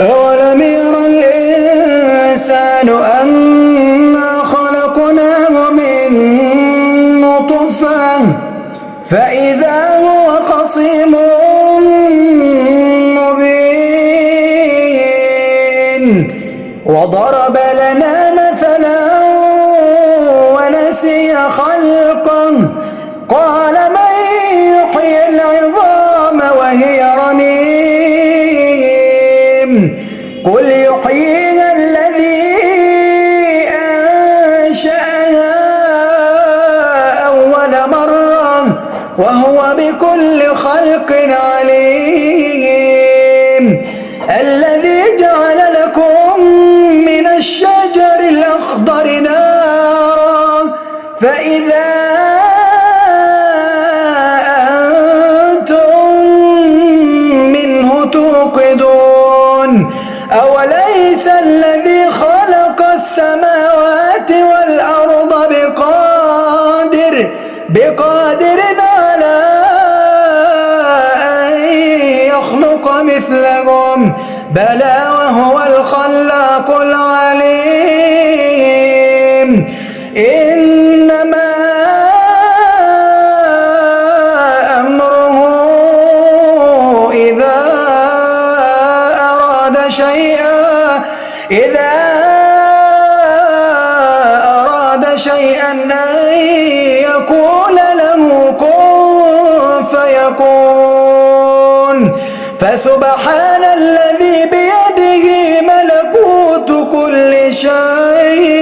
أولم ير الإنسان أنا خلقناه من نطفة فإذا هو خصيم مبين وضرب لنا مثلا ونسي خلقه قال من يحيي العظام وهي رميم قل يحييها الذي أنشأها أول مرة وهو بكل خلق عليم الذي جعل لكم من الشجر الأخضر نارا فإذا أنتم منه توقدون أوليس الذي خلق السماوات والأرض بقادر على أن يخلق مثلهم بلى وهو الخلاق العليم إنما أمره إذا أراد شيئا أن يقول له كن فيكون فسبحان الذي بيده ملكوت كل شيء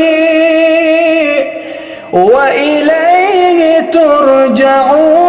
وإليه ترجعون.